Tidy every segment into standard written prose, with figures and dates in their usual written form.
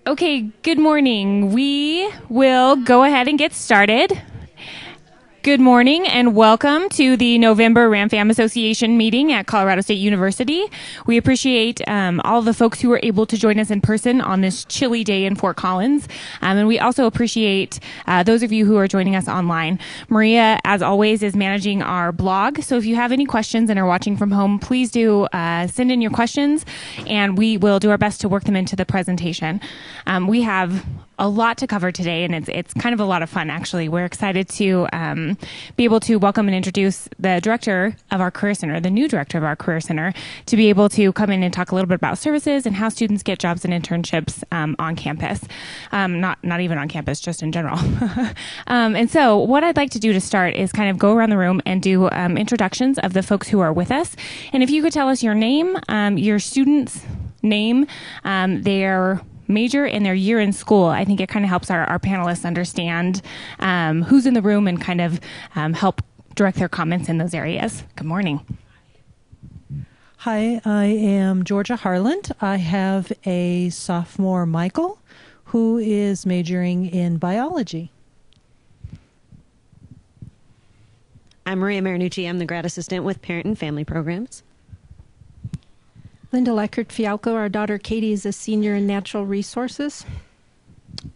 Okay, good morning. We will go ahead and get started. Good morning and welcome to the November Ram-Fam Association meeting at Colorado State University. We appreciate all the folks who were able to join us in person on this chilly day in Fort Collins. And we also appreciate those of you who are joining us online. Maria, as always, is managing our blog. So if you have any questions and are watching from home, please do send in your questions and we will do our best to work them into the presentation. We have a lot to cover today, and it's kind of a lot of fun, actually. We're excited to be able to welcome and introduce the director of our Career Center, the new director of our Career Center, to be able to come in and talk a little bit about services and how students get jobs and internships on campus. Not even on campus, just in general. And so what I'd like to do to start is kind of go around the room and do introductions of the folks who are with us. And if you could tell us your name, your student's name, their major and their year in school, I think it kind of helps our panelists understand who's in the room and kind of help direct their comments in those areas. Good morning. Hi, I am Georgia Harland. I have a sophomore, Michael, who is majoring in biology. I'm Maria Marinucci. I'm the grad assistant with Parent and Family Programs. Linda Leckert-Fialco, our daughter Katie is a senior in natural resources.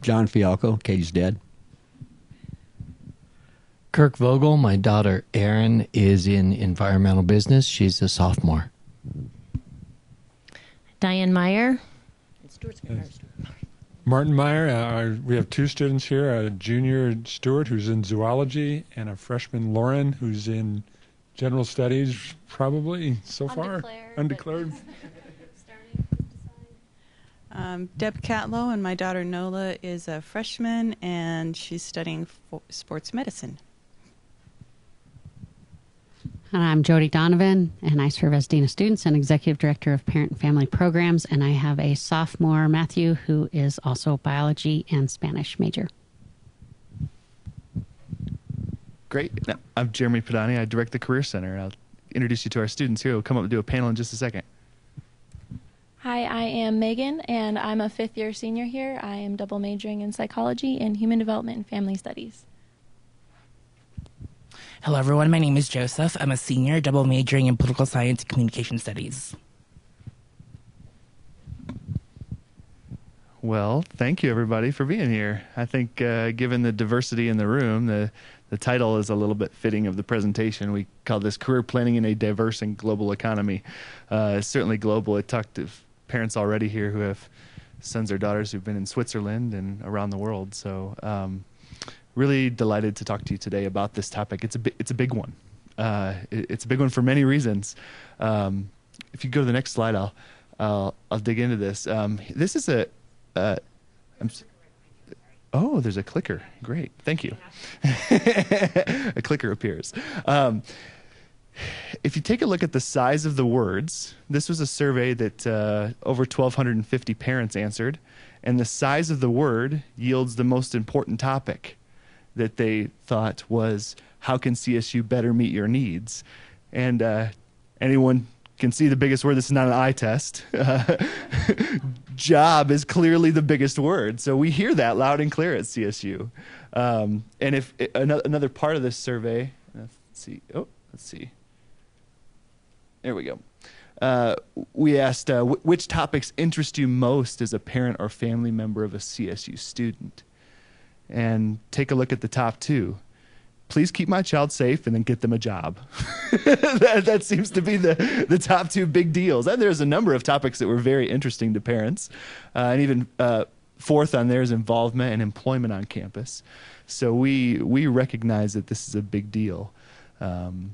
John Fialco, Katie's dad. Kirk Vogel, my daughter Erin is in environmental business. She's a sophomore. Diane Meyer. Martin Meyer. We have two students here, a junior Stuart who's in zoology and a freshman Lauren who's in general studies, probably so far. Undeclared. Deb Catlow, and my daughter Nola is a freshman and she's studying sports medicine. And I'm Jody Donovan, and I serve as Dean of Students and Executive Director of Parent and Family Programs, and I have a sophomore, Matthew, who is also biology and Spanish major. Great. I'm Jeremy Padani. I direct the Career Center. I'll introduce you to our students here. We'll come up and do a panel in just a second. Hi, I am Megan, and I'm a fifth-year senior here. I am double majoring in psychology and human development and family studies. Hello, everyone. My name is Joseph. I'm a senior, double majoring in political science and communication studies. Well, thank you, everybody, for being here. I think given the diversity in the room, the title is a little bit fitting of the presentation. We call this Career Planning in a Diverse and Global Economy. It's certainly global. I talked to parents already here who have sons or daughters who've been in Switzerland and around the world. So really delighted to talk to you today about this topic. It's a big one. It's a big one for many reasons. If you go to the next slide, I'll dig into this. This is oh, there's a clicker. Great. Thank you. A clicker appears. If you take a look at the size of the words, this was a survey that over 1,250 parents answered, and the size of the word yields the most important topic that they thought was, how can CSU better meet your needs? And anyone can see the biggest word. This is not an eye test. Job is clearly the biggest word. So we hear that loud and clear at CSU. And if another part of this survey, let's see. There we go. We asked which topics interest you most as a parent or family member of a CSU student. And take a look at the top two. Please keep my child safe and then get them a job. that seems to be the top two big deals. And there's a number of topics that were very interesting to parents. And even fourth on there is involvement and employment on campus. So we recognize that this is a big deal.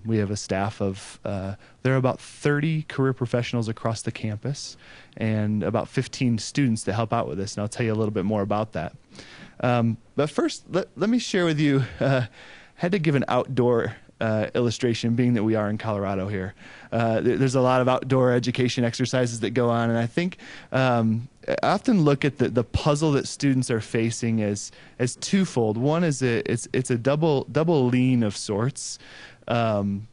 We have a staff of, there are about 30 career professionals across the campus and about 15 students that help out with this. And I'll tell you a little bit more about that. But first, let me share with you, had to give an outdoor illustration, being that we are in Colorado here. There's a lot of outdoor education exercises that go on, and I think I often look at the puzzle that students are facing as twofold. One is it's a double lean of sorts, meaning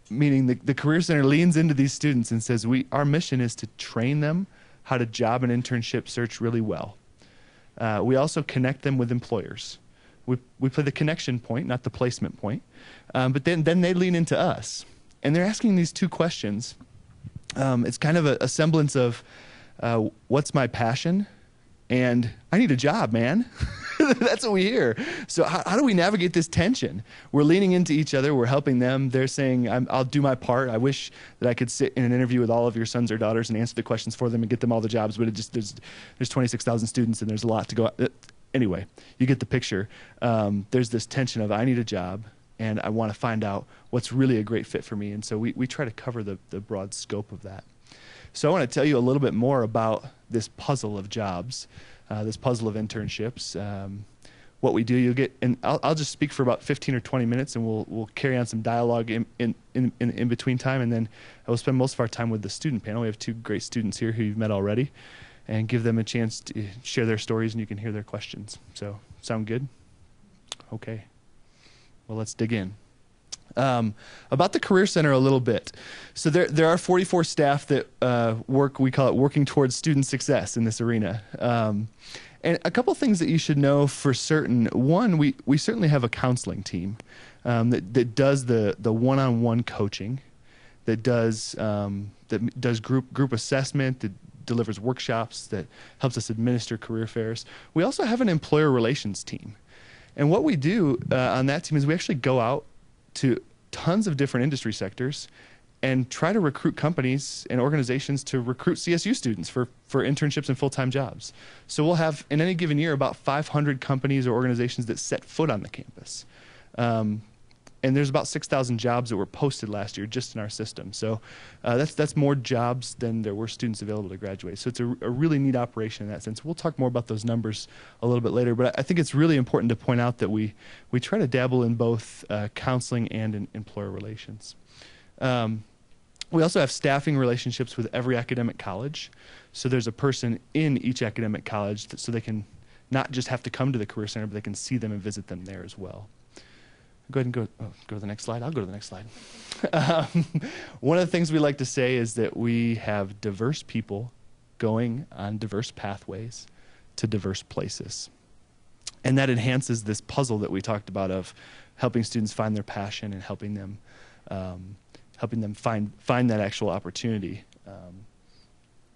the Career Center leans into these students and says, our mission is to train them how to job and internship search really well. We also connect them with employers. We play the connection point, not the placement point. But then they lean into us. And they're asking these two questions. It's kind of a semblance of what's my passion? And I need a job, man. That's what we hear. So how do we navigate this tension? We're leaning into each other. We're helping them. They're saying, I'll do my part. I wish that I could sit in an interview with all of your sons or daughters and answer the questions for them and get them all the jobs. But there's 26,000 students and there's a lot to go. Anyway, you get the picture. There's this tension of I need a job and I want to find out what's really a great fit for me. And so we try to cover the broad scope of that. So I want to tell you a little bit more about this puzzle of jobs, this puzzle of internships. What we do, you'll get, and I'll just speak for about 15 or 20 minutes, and we'll carry on some dialogue in between time, and then I will spend most of our time with the student panel. We have two great students here who you've met already, and give them a chance to share their stories, and you can hear their questions. So, sound good? Okay. Well, let's dig in. About the Career Center a little bit. So there are 44 staff that we call it working towards student success in this arena. And a couple things that you should know for certain. One, we certainly have a counseling team that does the one-on-one coaching, that does group assessment, that delivers workshops, that helps us administer career fairs. We also have an employer relations team. And what we do on that team is we actually go out to tons of different industry sectors and try to recruit companies and organizations to recruit CSU students for internships and full-time jobs. So we'll have, in any given year, about 500 companies or organizations that set foot on the campus. And there's about 6,000 jobs that were posted last year just in our system. So that's more jobs than there were students available to graduate. So it's a really neat operation in that sense. We'll talk more about those numbers a little bit later, but I think it's really important to point out that we try to dabble in both counseling and in employer relations. We also have staffing relationships with every academic college. So there's a person in each academic college so they can not just have to come to the Career Center, but they can see them and visit them there as well. Go ahead and go to the next slide. I'll go to the next slide. One of the things we like to say is that we have diverse people going on diverse pathways to diverse places. And that enhances this puzzle that we talked about of helping students find their passion and helping them find that actual opportunity.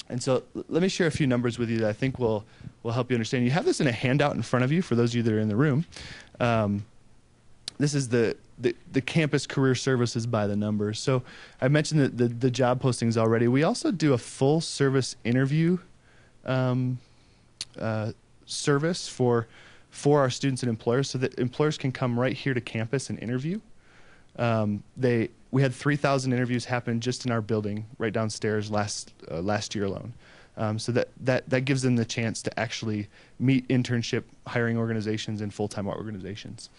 And so let me share a few numbers with you that I think will help you understand. You have this in a handout in front of you for those of you that are in the room. This is the campus career services by the numbers. So I mentioned the job postings already. We also do a full service interview service for our students and employers, so that employers can come right here to campus and interview. We had 3,000 interviews happen just in our building right downstairs last year alone. So that gives them the chance to actually meet internship hiring organizations and full-time organizations.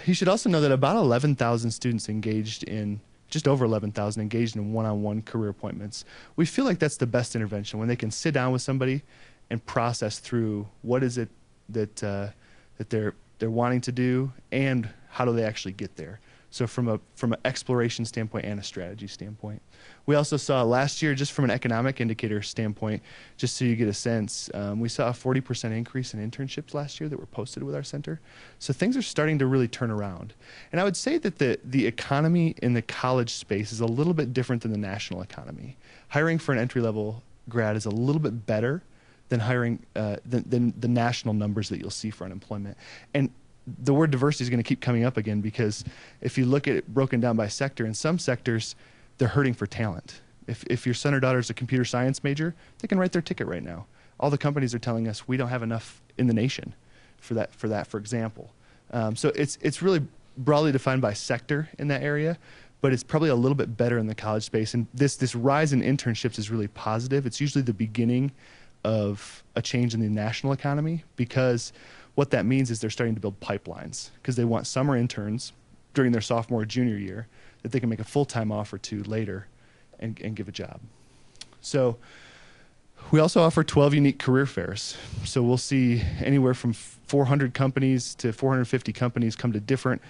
You should also know that about 11,000 students just over 11,000 engaged in one-on-one career appointments. We feel like that's the best intervention, when they can sit down with somebody and process through what is it that they're wanting to do and how do they actually get there. So from an exploration standpoint and a strategy standpoint. We also saw last year, just from an economic indicator standpoint, just so you get a sense, we saw a 40% increase in internships last year that were posted with our center. So things are starting to really turn around. And I would say that the economy in the college space is a little bit different than the national economy. Hiring for an entry-level grad is a little bit better than hiring than the national numbers that you'll see for unemployment. And the word diversity is going to keep coming up again, because if you look at it broken down by sector, in some sectors, they're hurting for talent. If your son or daughter is a computer science major, they can write their ticket right now. All the companies are telling us we don't have enough in the nation for that, for example. So it's really broadly defined by sector in that area, but it's probably a little bit better in the college space. And this rise in internships is really positive. It's usually the beginning of a change in the national economy, because what that means is they're starting to build pipelines, because they want summer interns during their sophomore or junior year that they can make a full-time offer to later and give a job. So we also offer 12 unique career fairs. So we'll see anywhere from 400 companies to 450 companies come to different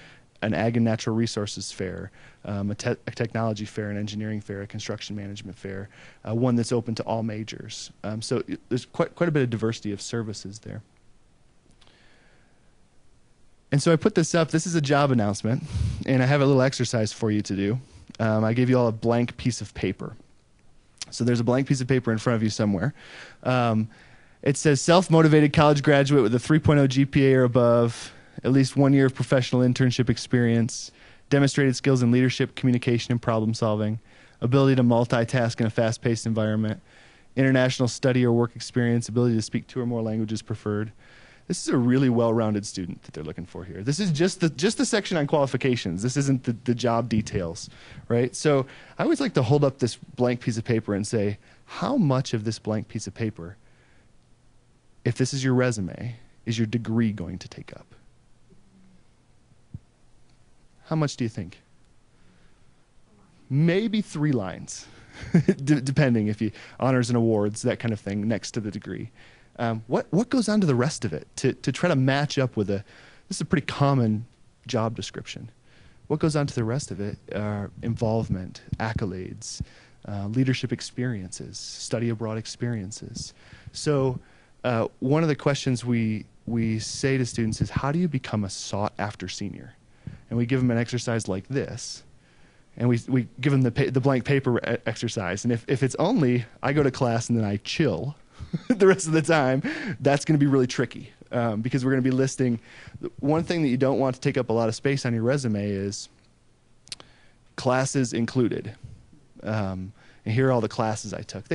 an ag and natural resources fair, a technology fair, an engineering fair, a construction management fair, one that's open to all majors. So there's quite a bit of diversity of services there. And so I put this up. This is a job announcement, and I have a little exercise for you to do. I gave you all a blank piece of paper. So there's a blank piece of paper in front of you somewhere. It says self-motivated college graduate with a 3.0 GPA or above, at least 1 year of professional internship experience, demonstrated skills in leadership, communication, and problem solving, ability to multitask in a fast-paced environment, international study or work experience, ability to speak 2 or more languages preferred. This is a really well-rounded student that they're looking for here. This is just the section on qualifications. This isn't the job details, right? So I always like to hold up this blank piece of paper and say, how much of this blank piece of paper, if this is your resume, is your degree going to take up? How much do you think? Maybe 3 lines, depending if you honors and awards, that kind of thing, next to the degree. What goes on to the rest of it to try to match up with this is a pretty common job description. What goes on to the rest of it are involvement, accolades, leadership experiences, study abroad experiences. So one of the questions we say to students is, how do you become a sought after senior? And we give them an exercise like this. And we give them the blank paper exercise. And if it's only, I go to class and then I chill the rest of the time, that's going to be really tricky because we're going to be listing. One thing that you don't want to take up a lot of space on your resume is classes included. And here are all the classes I took.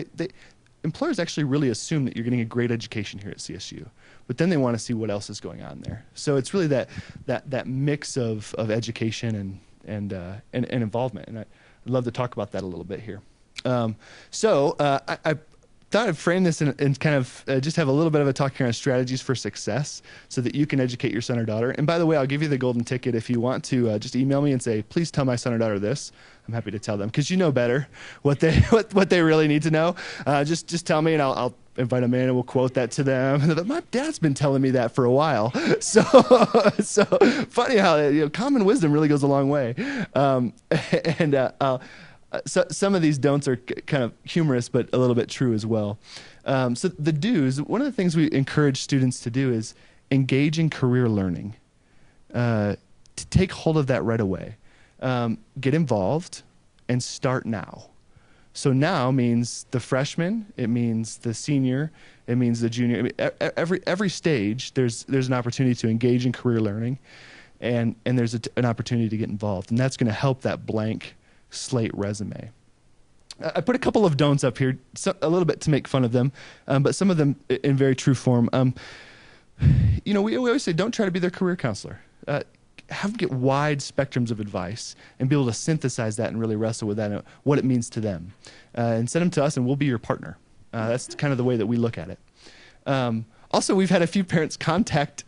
Employers actually really assume that you're getting a great education here at CSU, but then they want to see what else is going on there. So it's really that mix of education and involvement, and I'd love to talk about that a little bit here. I thought I'd frame this and kind of just have a little bit of a talk here on strategies for success so that you can educate your son or daughter. And by the way, I'll give you the golden ticket if you want to just email me and say, please tell my son or daughter this. I'm happy to tell them because you know better what they really need to know. Just tell me and I'll invite them in and we'll quote that to them. My dad's been telling me that for a while. So funny how common wisdom really goes a long way. So some of these don'ts are kind of humorous, but a little bit true as well. So the do's, one of the things we encourage students to do is engage in career learning, to take hold of that right away. Get involved and start now. So now means the freshman, it means the senior, it means the junior. I mean, every stage, there's an opportunity to engage in career learning, and there's an opportunity to get involved. And that's going to help that blank slate resume. I put a couple of don'ts up here, a little bit to make fun of them, but some of them in very true form. We always say don't try to be their career counselor. Have them get wide spectrums of advice and be able to synthesize that and really wrestle with that and what it means to them. And send them to us and we'll be your partner. That's kind of the way that we look at it. Also, we've had a few parents contact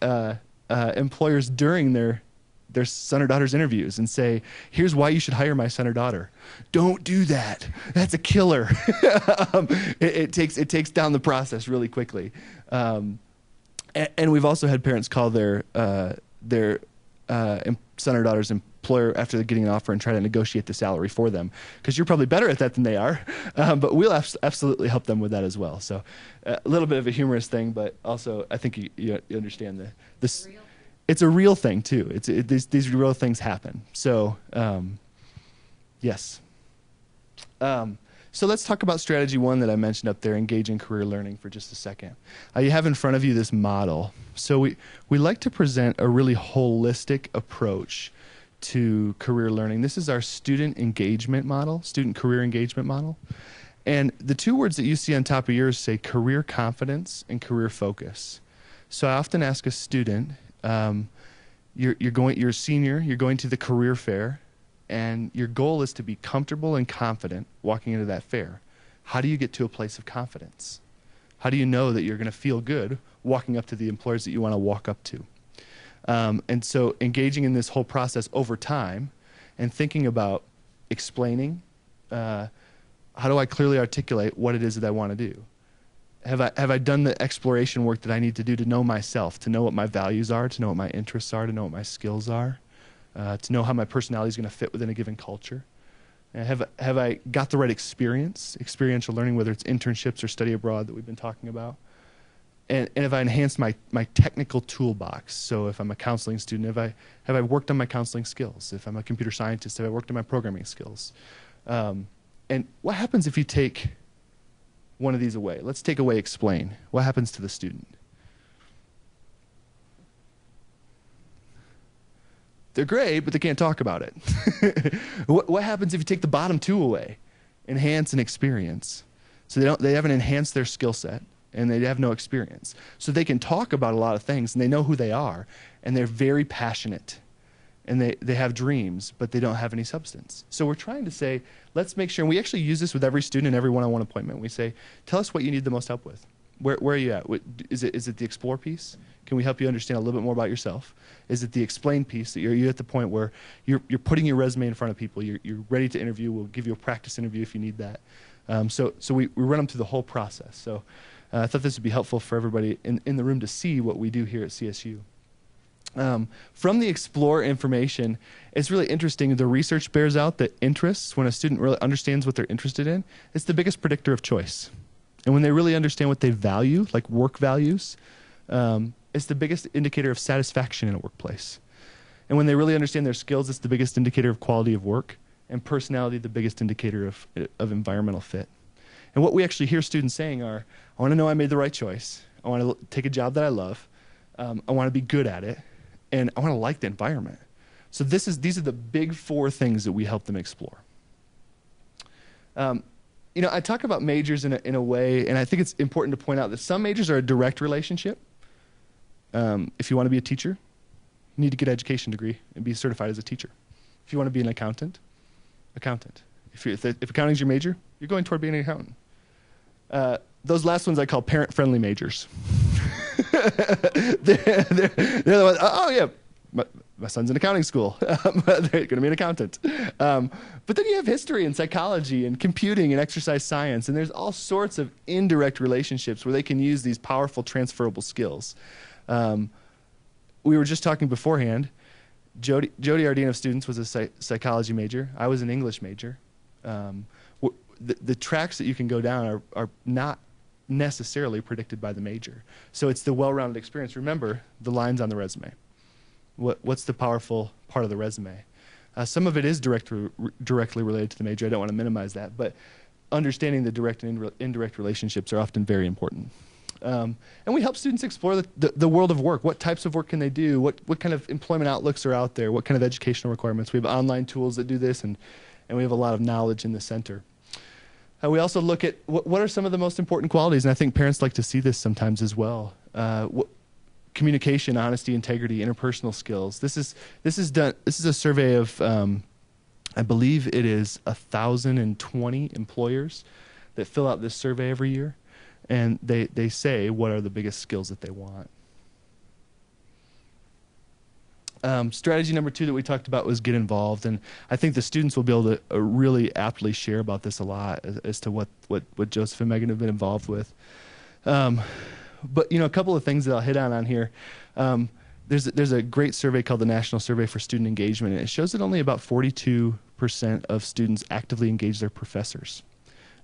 employers during their son or daughter's interviews and say, here's why you should hire my son or daughter. Don't do that. That's a killer. It takes down the process really quickly. And we've also had parents call their son or daughter's employer after getting an offer and try to negotiate the salary for them because you're probably better at that than they are. But we'll absolutely help them with that as well. So a little bit of a humorous thing, but also I think you understand this. It's a real thing too. These real things happen. So, yes. So let's talk about strategy 1 that I mentioned up there, engage in career learning, for just a second. You have in front of you this model. So we like to present a really holistic approach to career learning. This is our student engagement model, student career engagement model. And the 2 words that you see on top of yours say career confidence and career focus. So I often ask a student, you're a senior, you're going to the career fair, and your goal is to be comfortable and confident walking into that fair. How do you get to a place of confidence? How do you know that you're going to feel good walking up to the employers that you want to walk up to? And so engaging in this whole process over time and thinking about explaining, how do I clearly articulate what it is that I want to do? Have I done the exploration work that I need to do to know myself, to know what my values are, to know what my interests are, to know what my skills are? to know how my personality is going to fit within a given culture. And have I got the right experiential learning, whether it's internships or study abroad that we've been talking about? And have I enhanced my technical toolbox? So if I'm a counseling student, have I worked on my counseling skills? If I'm a computer scientist, have I worked on my programming skills? And what happens if you take one of these away? Let's take away explain. What happens to the student? They're great, but they can't talk about it. What happens if you take the bottom two away? Enhance and experience. So they haven't enhanced their skill set, and they have no experience. So they can talk about a lot of things, and they know who they are, and they're very passionate, and they have dreams, but they don't have any substance. So we're trying to say, let's make sure, and we actually use this with every student in every one-on-one appointment. We say, tell us what you need the most help with. Where are you at? Is it the explore piece? Can we help you understand a little bit more about yourself? Is it the explain piece that you're at the point where you're putting your resume in front of people, you're ready to interview, we'll give you a practice interview if you need that. So we run them through the whole process. So I thought this would be helpful for everybody in the room to see what we do here at CSU. From the explore information, it's really interesting. The research bears out that interests, when a student really understands what they're interested in, it's the biggest predictor of choice. And when they really understand what they value, like work values, it's the biggest indicator of satisfaction in a workplace. And when they really understand their skills, it's the biggest indicator of quality of work, and personality, the biggest indicator of environmental fit. And what we actually hear students saying are, I want to know I made the right choice. I want to take a job that I love. I want to be good at it. And I want to like the environment. So these are the big four things that we help them explore. I talk about majors in a way, and I think it's important to point out that some majors are a direct relationship. If you want to be a teacher, you need to get an education degree and be certified as a teacher. If you want to be an accountant. If accounting is your major, you're going toward being an accountant. Those last ones I call parent-friendly majors. they're the ones, oh yeah, my son's in accounting school. They're going to be an accountant. But then you have history and psychology and computing and exercise science, and there's all sorts of indirect relationships where they can use these powerful transferable skills. We were just talking beforehand. Jody, our dean of students, was a psychology major. I was an English major. The tracks that you can go down are not necessarily predicted by the major. So it's the well-rounded experience. Remember the lines on the resume. What's the powerful part of the resume? Some of it is directly related to the major. I don't want to minimize that, but understanding the direct and indirect relationships are often very important. And we help students explore the world of work. What types of work can they do? What kind of employment outlooks are out there? What kind of educational requirements? We have online tools that do this, and we have a lot of knowledge in the center. We also look at what are some of the most important qualities, and I think parents like to see this sometimes as well. Communication, honesty, integrity, interpersonal skills. This is a survey of, I believe it is 1,020 employers that fill out this survey every year, and they say what are the biggest skills that they want. Strategy number 2 that we talked about was get involved, and I think the students will be able to really aptly share about this a lot as to what Joseph and Megan have been involved with. But a couple of things that I'll hit on here. There's a great survey called the National Survey for Student Engagement, and it shows that only about 42% of students actively engage their professors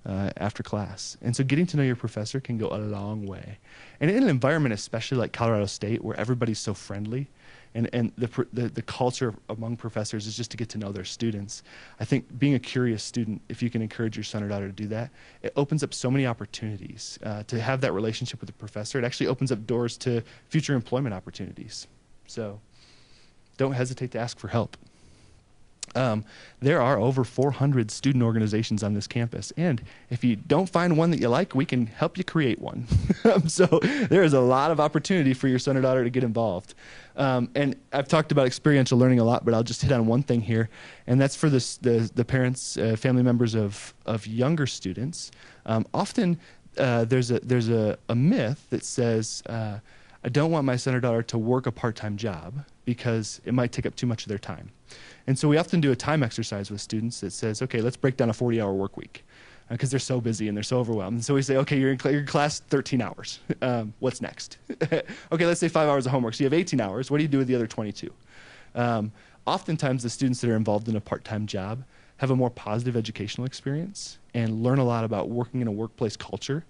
after class. And so getting to know your professor can go a long way. And in an environment especially like Colorado State, where everybody's so friendly, and the culture among professors is just to get to know their students. I think being a curious student, if you can encourage your son or daughter to do that, it opens up so many opportunities to have that relationship with the professor. It actually opens up doors to future employment opportunities. So don't hesitate to ask for help. There are over 400 student organizations on this campus, and if you don't find one that you like, we can help you create one. So there is a lot of opportunity for your son or daughter to get involved. And I've talked about experiential learning a lot, but I'll just hit on one thing here, and that's for the parents, family members of younger students. Often there's a myth that says, I don't want my son or daughter to work a part-time job because it might take up too much of their time. And so we often do a time exercise with students that says, okay, let's break down a 40-hour work week because they're so busy and they're so overwhelmed. And so we say, okay, you're in class 13 hours. What's next? Okay, let's say 5 hours of homework. So you have 18 hours. What do you do with the other 22? Oftentimes, the students that are involved in a part-time job have a more positive educational experience and learn a lot about working in a workplace culture,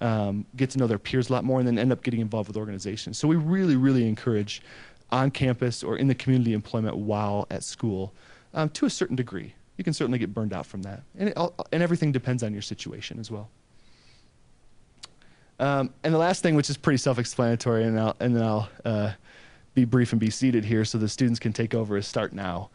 get to know their peers a lot more, and then end up getting involved with organizations. So we really, really encourage on campus or in the community employment while at school to a certain degree. You can certainly get burned out from that. And everything depends on your situation as well. And the last thing, which is pretty self-explanatory, and then I'll be brief and be seated here so the students can take over, is start now.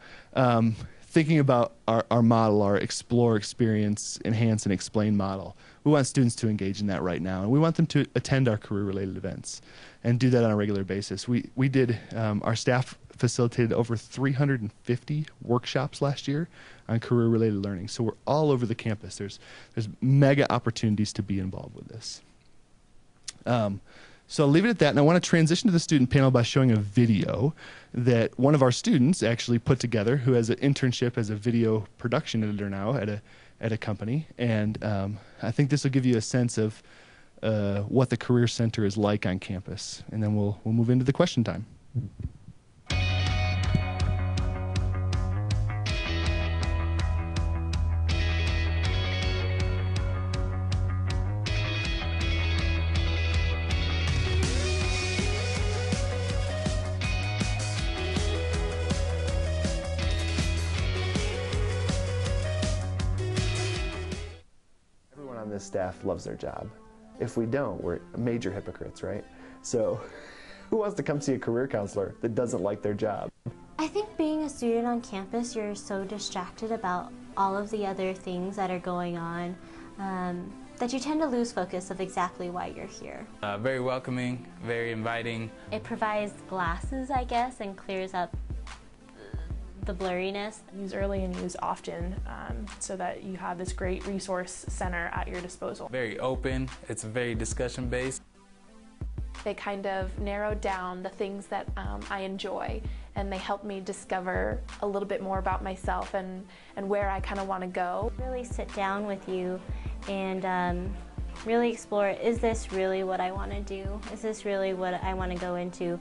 Thinking about our model, our explore, experience, enhance, and explain model, we want students to engage in that right now. And we want them to attend our career-related events and do that on a regular basis. We did, our staff facilitated over 350 workshops last year on career-related learning. So we're all over the campus. There's mega opportunities to be involved with this. So I'll leave it at that, and I want to transition to the student panel by showing a video that one of our students actually put together, who has an internship as a video production editor now at a company. And I think this will give you a sense of what the Career Center is like on campus. And then we'll move into the question time. This staff loves their job. If we don't, we're major hypocrites, right? So who wants to come see a career counselor that doesn't like their job? I think being a student on campus, you're so distracted about all of the other things that are going on that you tend to lose focus of exactly why you're here. Very welcoming, very inviting. It provides glasses, I guess, and clears up the blurriness. Use early and use often so that you have this great resource center at your disposal. Very open, it's very discussion based. They kind of narrowed down the things that I enjoy, and they helped me discover a little bit more about myself and where I kind of want to go. Really sit down with you and really explore, is this really what I want to do? Is this really what I want to go into?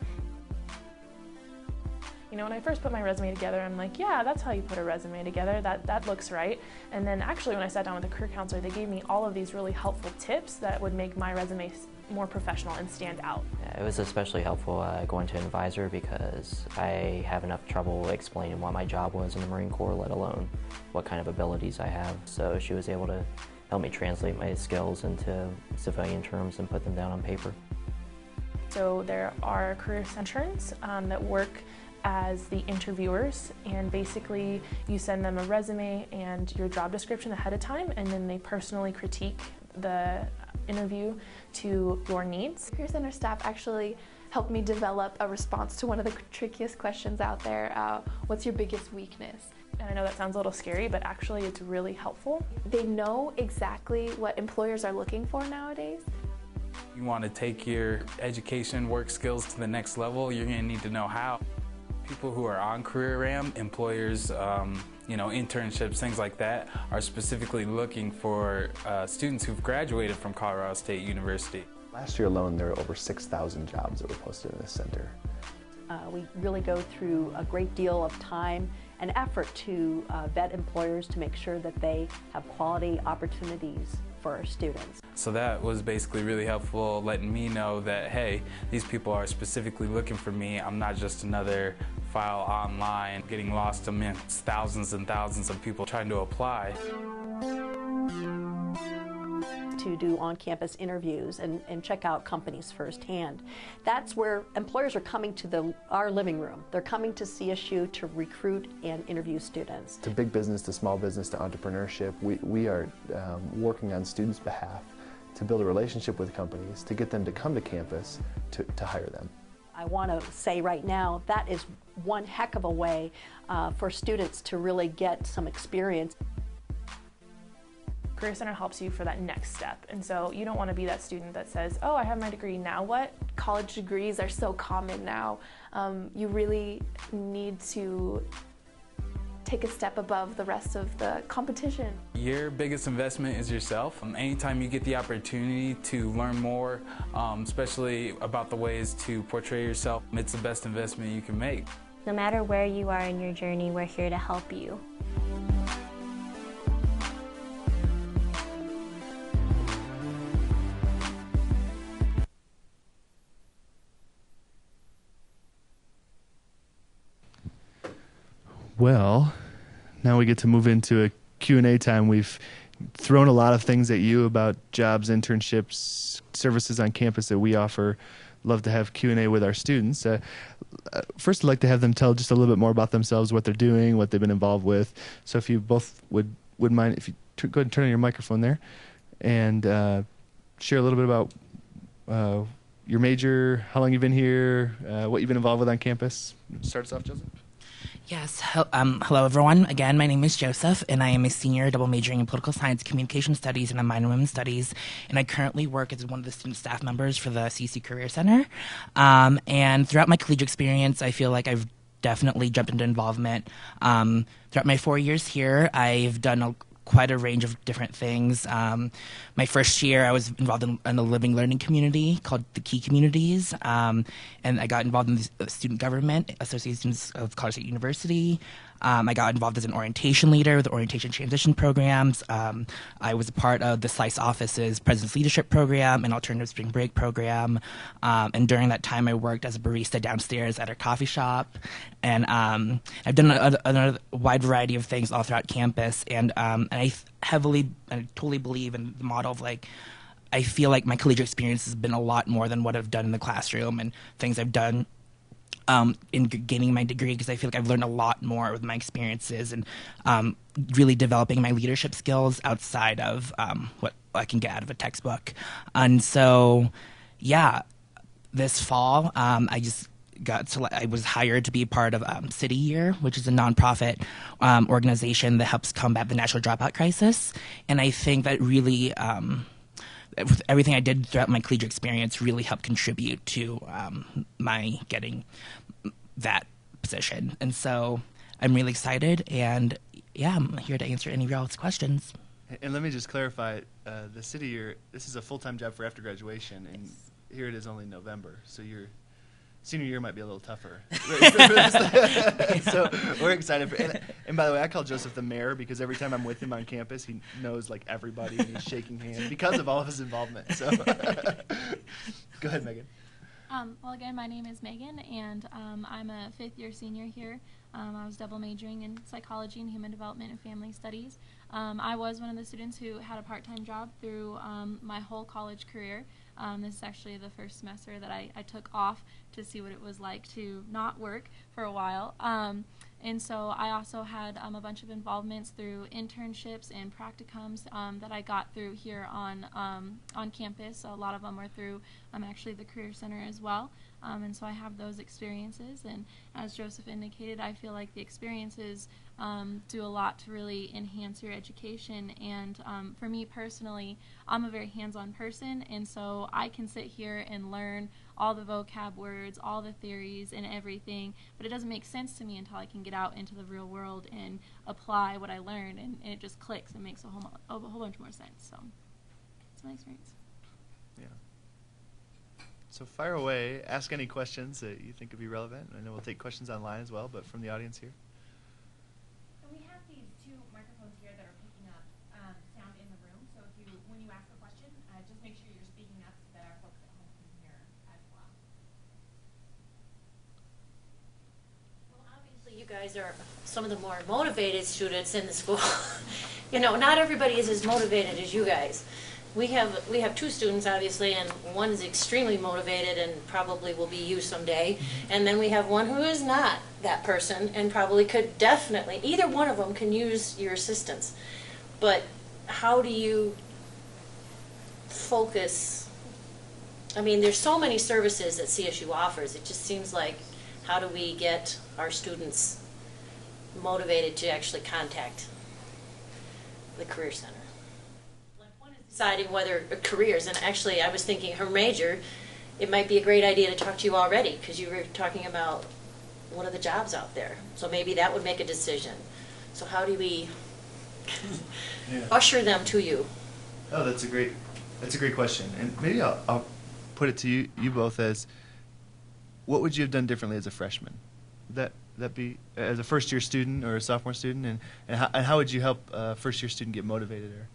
You know, when I first put my resume together, I'm like, yeah, that's how you put a resume together. That looks right. And then actually when I sat down with a career counselor, they gave me all of these really helpful tips that would make my resume more professional and stand out. It was especially helpful going to an advisor because I have enough trouble explaining what my job was in the Marine Corps, let alone what kind of abilities I have. So she was able to help me translate my skills into civilian terms and put them down on paper. So there are career centers that work as the interviewers, and basically you send them a resume and your job description ahead of time, and then they personally critique the interview to your needs. Career Center staff actually helped me develop a response to one of the trickiest questions out there. What's your biggest weakness? And I know that sounds a little scary, but actually it's really helpful. They know exactly what employers are looking for nowadays. You want to take your education, work skills to the next level, you're going to need to know how. People who are on Career Ram, employers, you know, internships, things like that, are specifically looking for students who've graduated from Colorado State University. Last year alone, there were over 6,000 jobs that were posted in this center. We really go through a great deal of time and effort to vet employers to make sure that they have quality opportunities for our students. So that was basically really helpful, letting me know that, hey, these people are specifically looking for me. I'm not just another file online, getting lost amidst thousands and thousands of people trying to apply. To do on-campus interviews and check out companies firsthand. That's where employers are coming to our living room. They're coming to CSU to recruit and interview students. To big business, to small business, to entrepreneurship, we are working on students' behalf to build a relationship with companies, to get them to come to campus to hire them. I want to say right now that is one heck of a way for students to really get some experience. Career Center helps you for that next step, and so you don't want to be that student that says, oh, I have my degree, now what? College degrees are so common now. You really need to take a step above the rest of the competition. Your biggest investment is yourself. Anytime you get the opportunity to learn more, especially about the ways to portray yourself, it's the best investment you can make. No matter where you are in your journey, we're here to help you. Well, now we get to move into a Q&A time. We've thrown a lot of things at you about jobs, internships, services on campus that we offer. Love to have Q&A with our students. First, I'd like to have them tell just a little bit more about themselves, what they're doing, what they've been involved with. So if you both would mind, if you go ahead and turn on your microphone there and share a little bit about your major, how long you've been here, what you've been involved with on campus. Start us off, Joseph. Yes. Hello, everyone. Again, my name is Joseph, and I am a senior double majoring in political science, communication studies, and a minor in women's studies. And I currently work as one of the student staff members for the CC Career Center. And throughout my collegiate experience, I feel like I've definitely jumped into involvement. Throughout my 4 years here, I've done quite a range of different things. My first year, I was involved in a living learning community called the Key Communities, and I got involved in the student government, Associated Students of Colorado State University. I got involved as an orientation leader with the orientation transition programs. I was a part of the SLICE office's President's Leadership Program and Alternative Spring Break Program. And during that time, I worked as a barista downstairs at our coffee shop. And I've done a wide variety of things all throughout campus. And I totally believe in the model of I feel like my collegiate experience has been a lot more than what I've done in the classroom and things I've done in gaining my degree, because I feel like I've learned a lot more with my experiences and really developing my leadership skills outside of what I can get out of a textbook. And so, yeah, this fall, I was hired to be part of City Year, which is a nonprofit organization that helps combat the national dropout crisis. And I think that really, with everything I did throughout my collegiate experience, really helped contribute to my getting that position. And so I'm really excited, and yeah, I'm here to answer any of y'all's questions. And let me just clarify, the City Year, this is a full-time job for after graduation, and here it is only November, so your senior year might be a little tougher. So we're excited for, and by the way, I call Joseph the mayor because every time I'm with him on campus, he knows everybody and he's shaking hands because of all of his involvement. So go ahead, Megan. Well, again, my name is Megan, and I'm a fifth-year senior here. I was double majoring in psychology and human development and family studies. I was one of the students who had a part-time job through my whole college career. This is actually the first semester that I took off to see what it was like to not work for a while. And so I also had a bunch of involvements through internships and practicums that I got through here on campus. So a lot of them were through actually the Career Center as well. And so I have those experiences. And as Joseph indicated, I feel like the experiences do a lot to really enhance your education. And for me personally, I'm a very hands-on person, and so I can sit here and learn all the vocab words, all the theories and everything, but it doesn't make sense to me until I can get out into the real world and apply what I learned, and it just clicks and makes a whole bunch more sense. So it's my experience. Yeah. So fire away. Ask any questions that you think would be relevant. I know we'll take questions online as well, but from the audience here. We have these two microphones here that are picking up sound in the room. So when you ask a question, just make sure you're speaking up so that our folks at home can hear as well. Well, obviously you guys are some of the more motivated students in the school. Not everybody is as motivated as you guys. We have two students, obviously, and one is extremely motivated and probably will be you someday. And then we have one who is not that person and probably could definitely, either one of them can use your assistance. But how do you focus? I mean, there's so many services that CSU offers. It just seems like, how do we get our students motivated to actually contact the Career Center? Deciding whether careers, and actually I was thinking her major, it might be a great idea to talk to you already because you were talking about what are the jobs out there. So maybe that would make a decision. So how do we usher them to you? Oh, that's a great question. And maybe I'll put it to you both as, what would you have done differently as a freshman? Would that that be as a first-year student or a sophomore student, and how would you help a first-year student get motivated? Or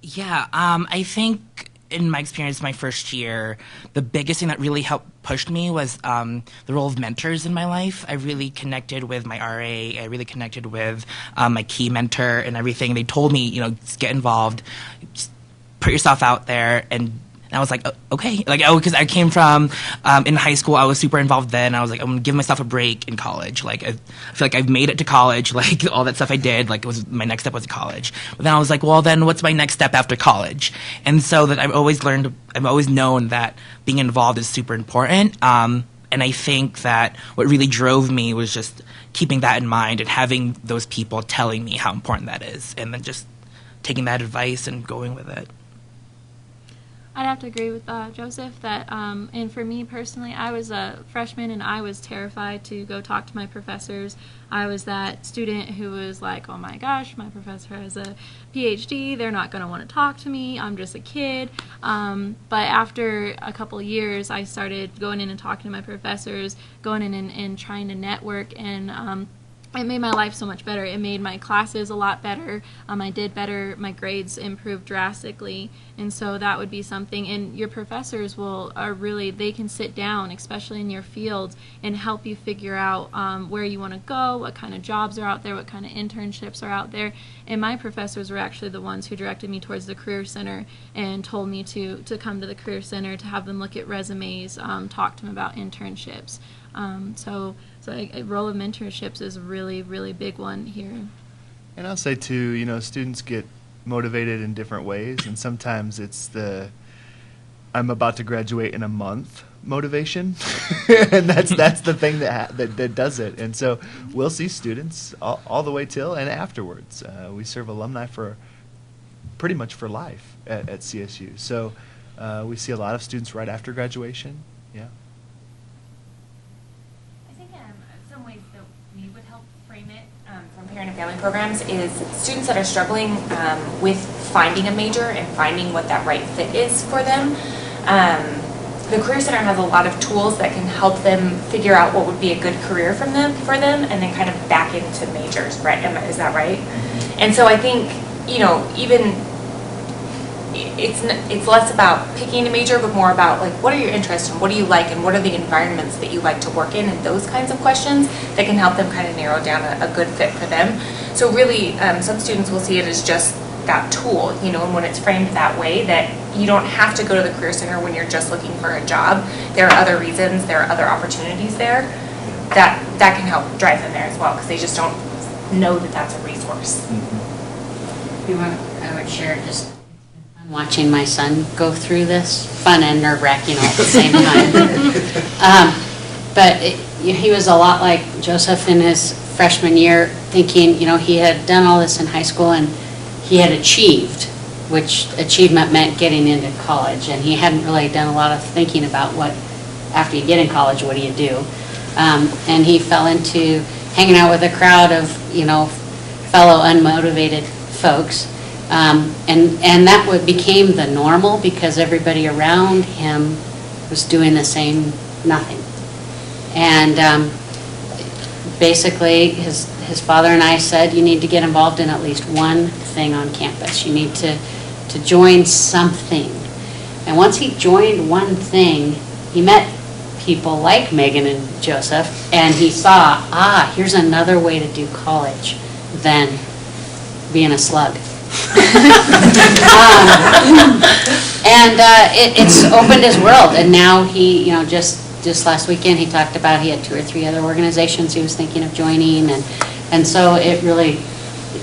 Yeah, I think in my experience, my first year, the biggest thing that really helped pushed me was the role of mentors in my life. I really connected with my RA. I really connected with my key mentor and everything. They told me, just get involved, just put yourself out there, and I was like, okay, because I came from in high school, I was super involved then. I was like, I'm gonna give myself a break in college. I feel like I've made it to college. All that stuff I did, my next step was college. But then I was like, well, then what's my next step after college? And so that I've always known that being involved is super important. And I think that what really drove me was just keeping that in mind and having those people telling me how important that is, and then just taking that advice and going with it. I'd have to agree with Joseph that, and for me personally, I was a freshman and I was terrified to go talk to my professors. I was that student who was like, oh my gosh, my professor has a PhD, they're not going to want to talk to me, I'm just a kid. But after a couple years, I started going in and talking to my professors, going in and trying to network, and it made my life so much better. It made my classes a lot better. I did better. My grades improved drastically. And so that would be something. And your professors they can sit down, especially in your field, and help you figure out where you want to go, what kind of jobs are out there, what kind of internships are out there. And my professors were actually the ones who directed me towards the Career Center and told me to come to the Career Center, to have them look at resumes, talk to them about internships. So a role of mentorships is a really, really big one here. And I'll say too, students get motivated in different ways, and sometimes it's the I'm about to graduate in a month motivation, and that's the thing that does it. And so we'll see students all the way till and afterwards. We serve alumni for pretty much for life at CSU. So we see a lot of students right after graduation. Yeah. From Parent and Family Programs is students that are struggling with finding a major and finding what that right fit is for them. The Career Center has a lot of tools that can help them figure out what would be a good career for them, and then kind of back into majors, right? Is that right? And so I think, even it's less about picking a major, but more about what are your interests and what do you like and what are the environments that you like to work in, and those kinds of questions that can help them kind of narrow down a good fit for them. So really, some students will see it as just that tool, and when it's framed that way, that you don't have to go to the Career Center when you're just looking for a job. There are other reasons, there are other opportunities there that can help drive them there as well, because they just don't know that that's a resource. I would share just watching my son go through this, fun and nerve-wracking all at the same time. But he was a lot like Joseph in his freshman year, thinking, he had done all this in high school and he had achieved, which achievement meant getting into college, and he hadn't really done a lot of thinking about what, after you get in college, what do you do? And he fell into hanging out with a crowd of, fellow unmotivated folks. And that became the normal because everybody around him was doing the same nothing. And basically his father and I said, you need to get involved in at least one thing on campus. You need to join something. And once he joined one thing, he met people like Megan and Joseph, and he saw, here's another way to do college than being a slug. It's opened his world, and now he, just last weekend he talked about he had 2 or 3 other organizations he was thinking of joining, and so it really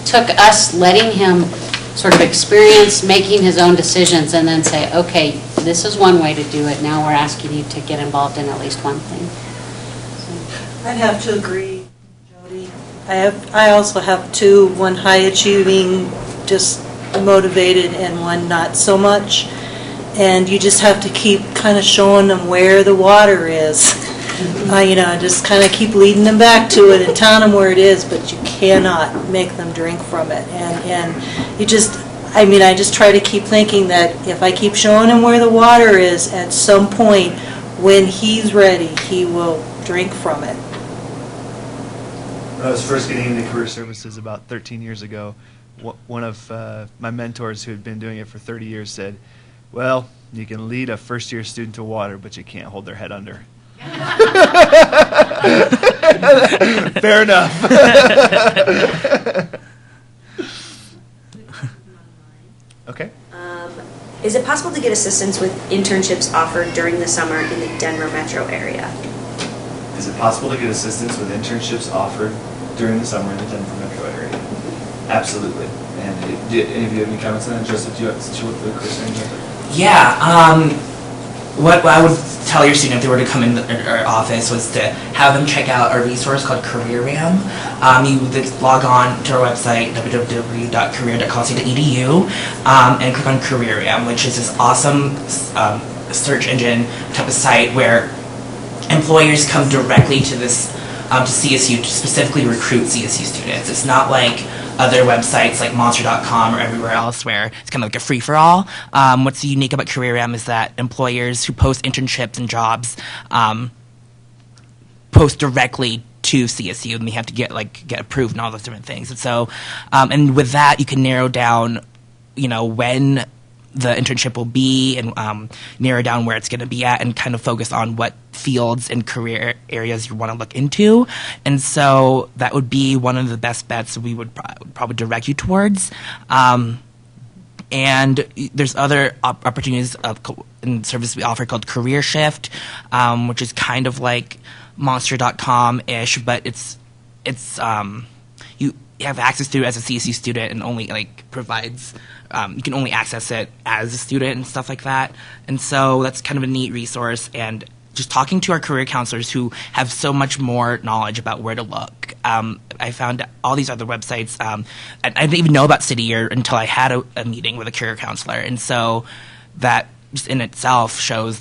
took us letting him sort of experience making his own decisions and then say, okay, this is one way to do it, now we're asking you to get involved in at least one thing. So. I'd have to agree, Jody. I also have 2, one high achieving, just motivated, and one not so much, and you just have to keep kind of showing them where the water is. Just kind of keep leading them back to it and telling them where it is, but you cannot make them drink from it. And you just, I just try to keep thinking that if I keep showing him where the water is, at some point when he's ready, he will drink from it. When I was first getting into career services about 13 years ago, one of my mentors who had been doing it for 30 years said, well, you can lead a first-year student to water, but you can't hold their head under. Fair enough. Okay. Is it possible to get assistance with internships offered during the summer in the Denver metro area? Is it possible to get assistance with internships offered during the summer in the Denver metro area? Absolutely. And do any of you have any comments on that? Joseph, do you have to work for the Chris Center? Yeah. What I would tell your student if they were to come in our office was to have them check out our resource called CareerRam. You would log on to our website, www.career.colostate.edu, and click on CareerRam, which is this awesome search engine type of site where employers come directly to this to CSU to specifically recruit CSU students. It's not like other websites like Monster.com or everywhere else where it's kind of like a free-for-all. What's unique about CareerRam is that employers who post internships and jobs post directly to CSU, and they have to get approved and all those different things. And so, and with that, you can narrow down, when the internship will be, and narrow down where it's going to be at, and kind of focus on what fields and career areas you want to look into. And so that would be one of the best bets we would probably direct you towards. And there's other opportunities in service we offer called Career Shift, which is kind of like Monster.com-ish, but it's you have access to it as a CSU student, and only provides you can only access it as a student and stuff like that. And so that's kind of a neat resource. And just talking to our career counselors who have so much more knowledge about where to look. I found all these other websites. And I didn't even know about City Year until I had a meeting with a career counselor. And so that just in itself shows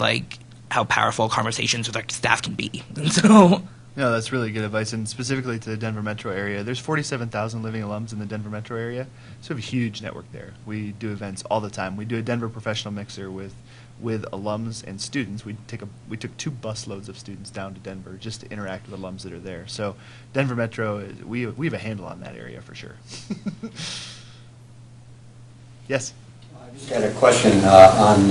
how powerful conversations with our staff can be. And so. No, that's really good advice, and specifically to the Denver metro area. There's 47,000 living alums in the Denver metro area, so we have a huge network there. We do events all the time. We do a Denver professional mixer with alums and students. We took 2 busloads of students down to Denver just to interact with alums that are there. So Denver metro, we have a handle on that area for sure. Yes. I just had a question on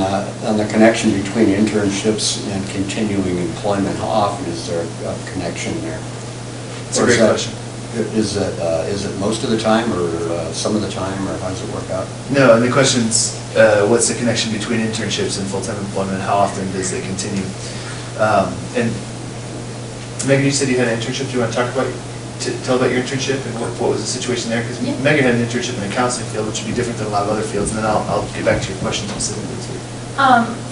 the connection between internships and continuing employment. How often is there a connection there? It's a great question. Is it most of the time, or some of the time, or how does it work out? No, and the question's what's the connection between internships and full-time employment? How often does it continue? And Megan, you said you had an internship. Do you want to talk about? Tell about your internship and what was the situation there? Because Megan had an internship in the counseling field, which would be different than a lot of other fields, and then I'll get back to your question specifically too.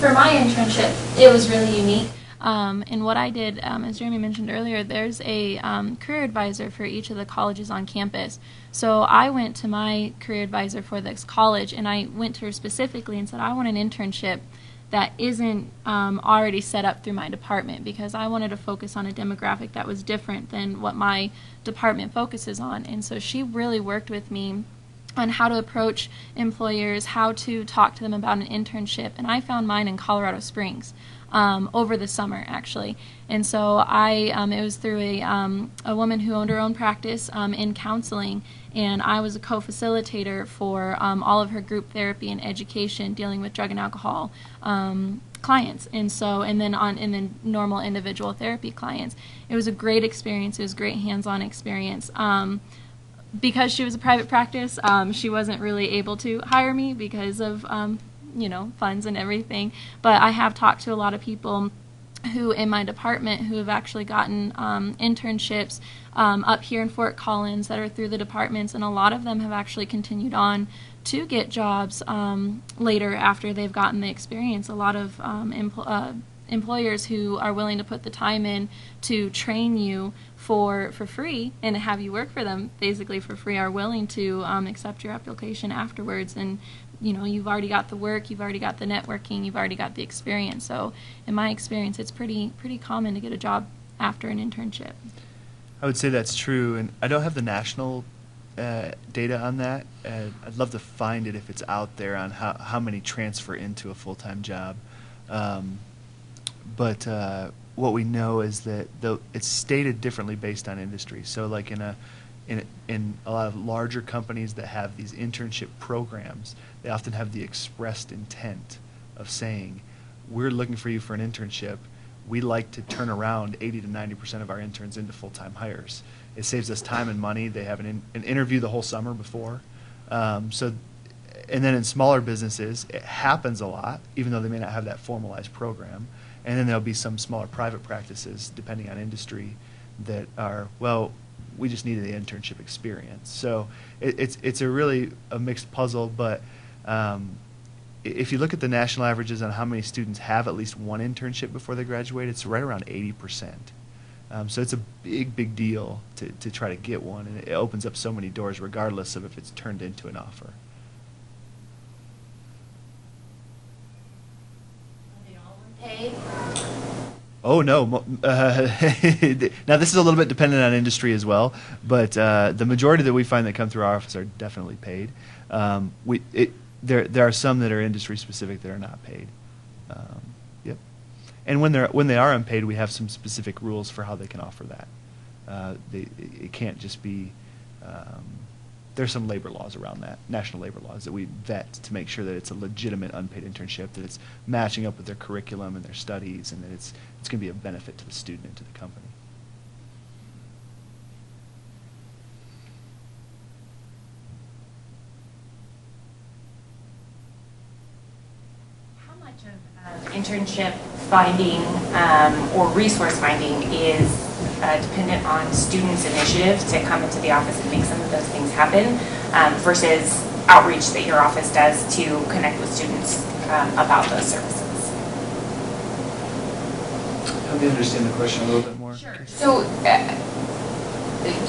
For my internship, it was really unique. And what I did, as Jeremy mentioned earlier, there's a career advisor for each of the colleges on campus. So I went to my career advisor for this college, and I went to her specifically and said, I want an internship that isn't already set up through my department, because I wanted to focus on a demographic that was different than what my department focuses on. And so she really worked with me on how to approach employers, how to talk to them about an internship. And I found mine in Colorado Springs over the summer, actually. And so it was through a woman who owned her own practice in counseling, and I was a co-facilitator for all of her group therapy and education dealing with drug and alcohol clients, and then normal individual therapy clients. It was a great experience. It was a great hands-on experience. Because she was a private practice, she wasn't really able to hire me because of funds and everything. But I have talked to a lot of people who in my department who have actually gotten internships up here in Fort Collins that are through the departments, and a lot of them have actually continued on to get jobs later after they've gotten the experience. A lot of employers who are willing to put the time in to train you for free and have you work for them basically for free are willing to accept your application afterwards. And you've already got the work, you've already got the networking, you've already got the experience. So in my experience, it's pretty common to get a job after an internship. I would say that's true, and I don't have the national data on that. I'd love to find it if it's out there on how many transfer into a full-time job. But what we know is that it's stated differently based on industry. So like in a lot of larger companies that have these internship programs, they often have the expressed intent of saying, we're looking for you for an internship. We like to turn around 80 to 90% of our interns into full-time hires. It saves us time and money. They have an interview the whole summer before. And then in smaller businesses, it happens a lot, even though they may not have that formalized program. And then there'll be some smaller private practices, depending on industry, that are, well, we just needed the internship experience. So it's a mixed puzzle, but if you look at the national averages on how many students have at least one internship before they graduate, it's right around 80%. So it's a big deal to try to get one, and it opens up so many doors regardless of if it's turned into an offer. Paid? Oh, no. Now, this is a little bit dependent on industry as well, but the majority that we find that come through our office are definitely paid. There are some that are industry-specific that are not paid. Yep. And when they are unpaid, we have some specific rules for how they can offer that. It can't just be... there's some labor laws around that, national labor laws, that we vet to make sure that it's a legitimate unpaid internship, that it's matching up with their curriculum and their studies, and that it's going to be a benefit to the student and to the company. How much of internship finding or resource finding is dependent on students' initiative to come into the office and make some of those things happen versus outreach that your office does to connect with students about those services? Help me understand the question a little bit more. Sure. So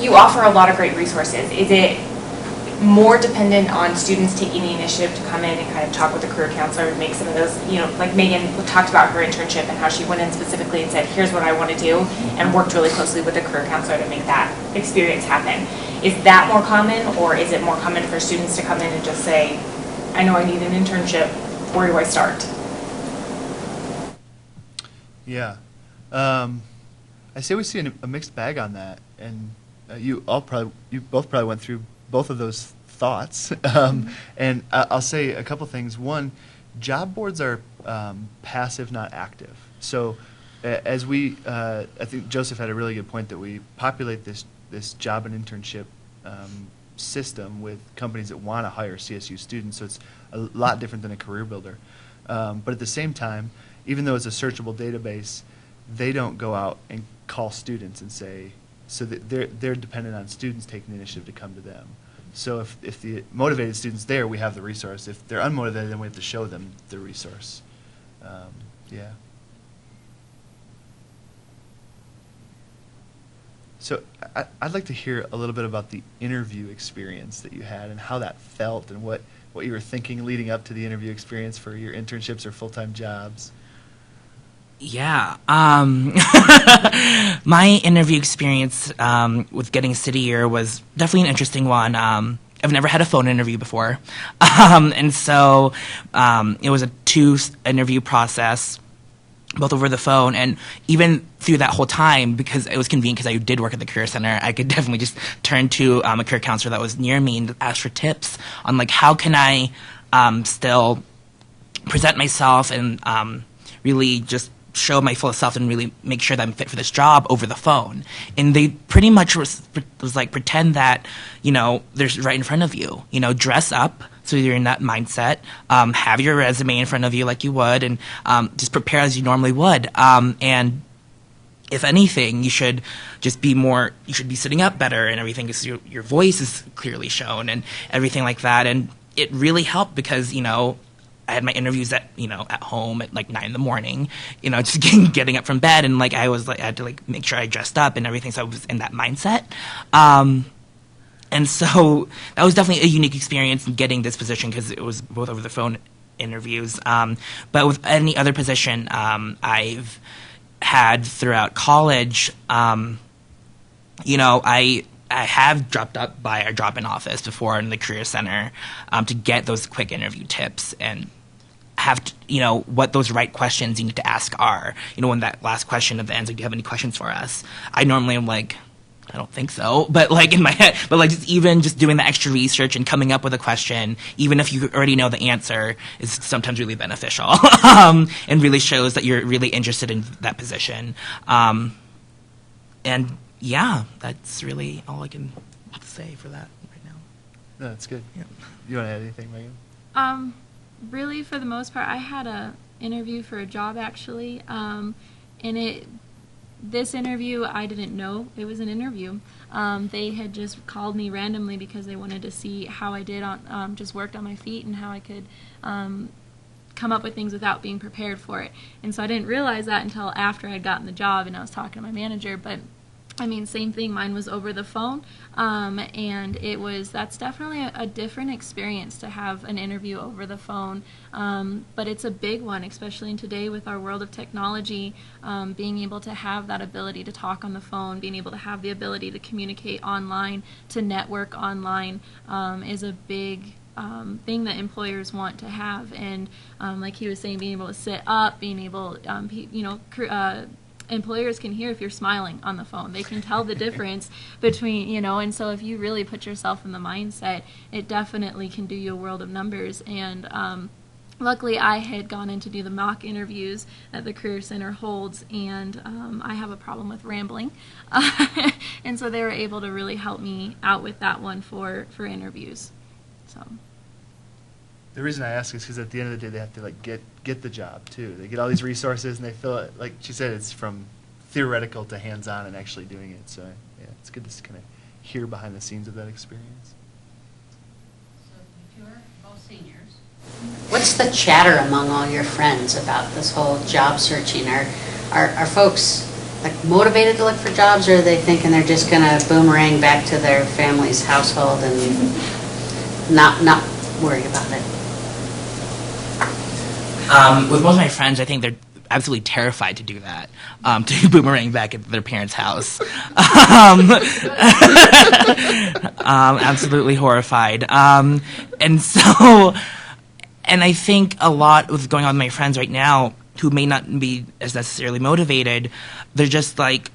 you offer a lot of great resources. Is it more dependent on students taking the initiative to come in and kind of talk with the career counselor and make some of those, like Megan talked about her internship and how she went in specifically and said, here's what I want to do, and worked really closely with the career counselor to make that experience happen. Is that more common, or is it more common for students to come in and just say, I know I need an internship, where do I start? Yeah. I say we see a mixed bag on that, and you both probably went through both of those thoughts. And I'll say a couple things. One, job boards are passive, not active. So as I think Joseph had a really good point that we populate this job and internship system with companies that want to hire CSU students, so it's a lot different than a career builder. But at the same time, even though it's a searchable database, they don't go out and call students and say, so that they're dependent on students taking the initiative to come to them. So if the motivated student's there, we have the resource. If they're unmotivated, then we have to show them the resource. Yeah. So I'd like to hear a little bit about the interview experience that you had and how that felt and what you were thinking leading up to the interview experience for your internships or full-time jobs. Yeah. My interview experience with getting City Year was definitely an interesting one. I've never had a phone interview before. And so it was a 2-interview process, both over the phone. And even through that whole time, because it was convenient because I did work at the Career Center, I could definitely just turn to a career counselor that was near me and ask for tips on, like, how can I still present myself and really just show my full self and really make sure that I'm fit for this job over the phone. And they pretty much was like, pretend that, they're right in front of you. Dress up so you're in that mindset. Have your resume in front of you like you would, and just prepare as you normally would. And if anything, you should just be you should be sitting up better and everything, because your voice is clearly shown and everything like that. And it really helped because, I had my interviews at home at like 9 a.m, just getting up from bed, and I had to make sure I dressed up and everything, so I was in that mindset. And so that was definitely a unique experience in getting this position because it was both over the phone interviews. But with any other position I've had throughout college, I have dropped up by our drop-in office before in the Career Center to get those quick interview tips and have to, you know, what those right questions you need to ask are. You know, when that last question at the end, like, do you have any questions for us? I normally am like, I don't think so, but like in my head, but like just doing the extra research and coming up with a question, even if you already know the answer, is sometimes really beneficial, and really shows that you're really interested in that position. And yeah, that's really all I can say for that right now. No, that's good. Yeah. You want to add anything, Megan? Really, for the most part, I had a interview for a job actually, and this interview, I didn't know it was an interview. They had just called me randomly because they wanted to see how I did on just worked on my feet and how I could come up with things without being prepared for it. And so I didn't realize that until after I'd gotten the job and I was talking to my manager. But I mean, same thing. Mine was over the phone, and that's definitely a different experience to have an interview over the phone. But it's a big one, especially in today with our world of technology. Being able to have that ability to talk on the phone, being able to have the ability to communicate online, to network online, is a big thing that employers want to have. And like he was saying, being able to sit up, being able, employers can hear if you're smiling on the phone. They can tell the difference between, and so if you really put yourself in the mindset, it definitely can do you a world of numbers. And luckily, I had gone in to do the mock interviews that the Career Center holds, and I have a problem with rambling. And so they were able to really help me out with that one for interviews. So. The reason I ask is because at the end of the day, they have to like get the job too. They get all these resources and they feel it. Like she said, it's from theoretical to hands-on and actually doing it. So yeah, it's good to kind of hear behind the scenes of that experience. So you two are both seniors. What's the chatter among all your friends about this whole job searching? Are folks like motivated to look for jobs, or are they thinking they're just going to boomerang back to their family's household and not worry about it? With most of my friends, I think they're absolutely terrified to do that, to boomerang back at their parents' house. Absolutely horrified. And I think a lot with going on with my friends right now who may not be as necessarily motivated, they're just like,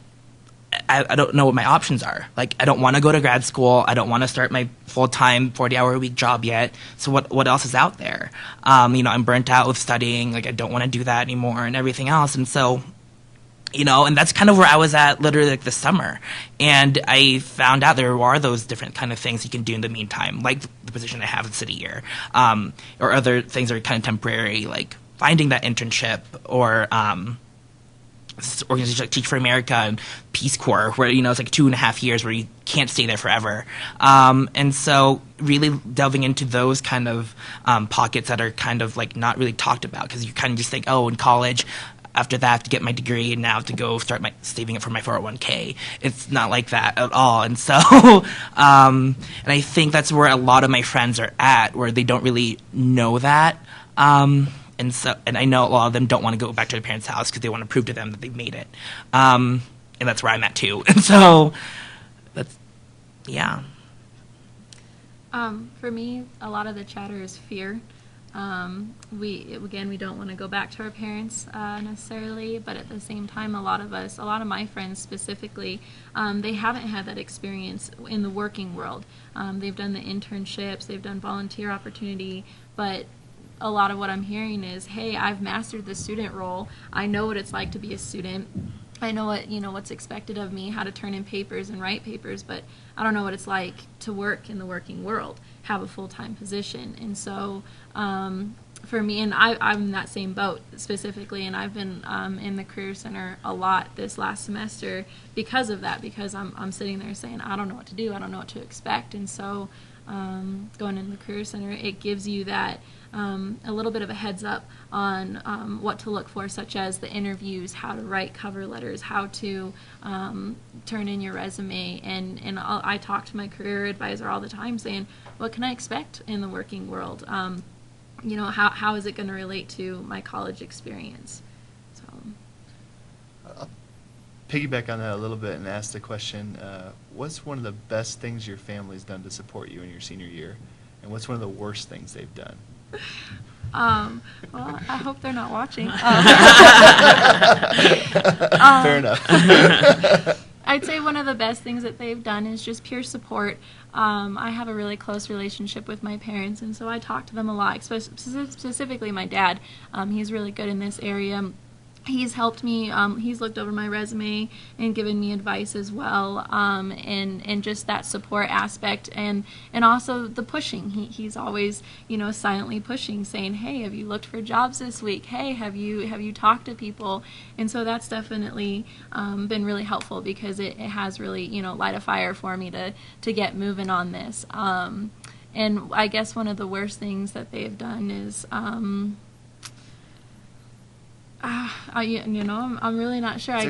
I don't know what my options are. Like, I don't want to go to grad school. I don't want to start my full-time 40-hour-a-week job yet. So what else is out there? I'm burnt out with studying. Like, I don't want to do that anymore and everything else. And so, and that's kind of where I was at literally like this summer. And I found out there are those different kind of things you can do in the meantime, like the position I have at City Year, or other things that are kind of temporary, like finding that internship or organizations like Teach for America and Peace Corps, where it's like 2.5 years where you can't stay there forever, and so really delving into those kind of pockets that are kind of like not really talked about, because you kind of just think, oh, in college, after that I have to get my degree and now I have to go start saving it for my 401k. It's not like that at all. And so and I think that's where a lot of my friends are at, where they don't really know that. And I know a lot of them don't want to go back to their parents' house because they want to prove to them that they've made it. And that's where I'm at too. And so yeah. For me, a lot of the chatter is fear. We don't want to go back to our parents necessarily, but at the same time, a lot of my friends specifically, they haven't had that experience in the working world. They've done the internships, they've done volunteer opportunity, but a lot of what I'm hearing is, hey, I've mastered the student role. I know what it's like to be a student. I know what's expected of me, how to turn in papers and write papers, but I don't know what it's like to work in the working world, have a full-time position. And so for me, and I'm in that same boat specifically, and I've been in the Career Center a lot this last semester because of that, because I'm sitting there saying, I don't know what to do, I don't know what to expect. And so going in the Career Center, it gives you that a little bit of a heads up on what to look for, such as the interviews, how to write cover letters, how to turn in your resume. And I talk to my career advisor all the time saying, what can I expect in the working world? How is it going to relate to my college experience? So I'll piggyback on that a little bit and ask the question, what's one of the best things your family's done to support you in your senior year? And what's one of the worst things they've done? Well, I hope they're not watching. Fair enough. I'd say one of the best things that they've done is just pure support. I have a really close relationship with my parents, and so I talk to them a lot, specifically my dad. He's really good in this area. He's helped me, he's looked over my resume and given me advice as well, and just that support aspect, and also the pushing. He's always, silently pushing, saying, hey, have you looked for jobs this week? Hey, have you talked to people? And so that's definitely been really helpful, because it has really, light a fire for me to get moving on this. And I guess one of the worst things that they've done is, I'm really not sure. I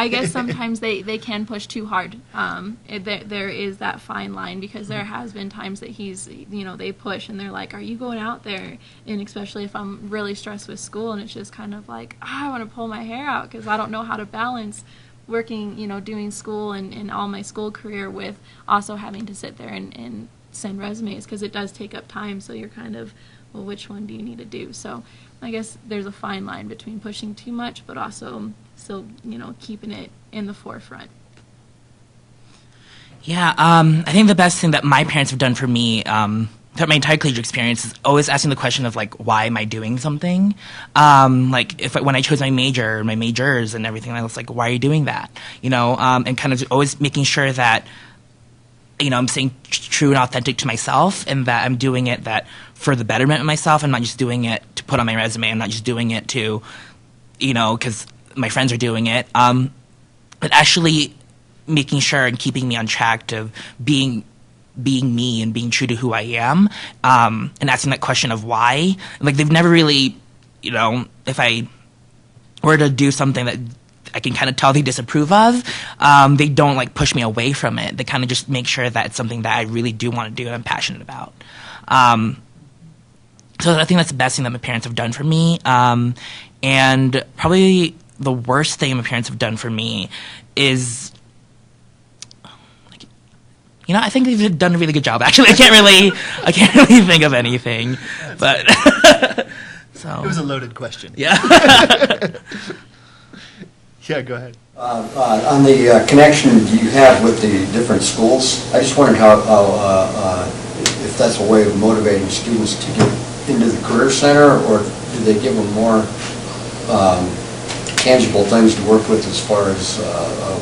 guess sometimes they can push too hard. There is that fine line, because there has been times that they push and they're like, are you going out there? And especially if I'm really stressed with school, and it's just kind of like, I want to pull my hair out, because I don't know how to balance working, doing school and all my school career with also having to sit there and send resumes, because it does take up time. So you're kind of, well, which one do you need to do? So I guess there's a fine line between pushing too much, but also still, keeping it in the forefront. Yeah, I think the best thing that my parents have done for me throughout my entire collegiate experience is always asking the question of, like, why am I doing something? When I chose my major, my majors and everything, I was like, why are you doing that? And kind of always making sure that, I'm staying true and authentic to myself, and that I'm doing it for the betterment of myself. I'm not just doing it to put on my resume. I'm not just doing it to, because my friends are doing it. But actually making sure and keeping me on track to being me and being true to who I am, and asking that question of why. Like, they've never really, if I were to do something that I can kind of tell they disapprove of, they don't push me away from it. They kind of just make sure that it's something that I really do want to do and I'm passionate about. So I think that's the best thing that my parents have done for me. And probably the worst thing my parents have done for me is, I think they've done a really good job. Actually, I can't really think of anything. But so it was a loaded question. Yeah. Yeah, go ahead. On the connection you have with the different schools, I just wondered how if that's a way of motivating students to get into the Career Center, or do they give them more tangible things to work with as far as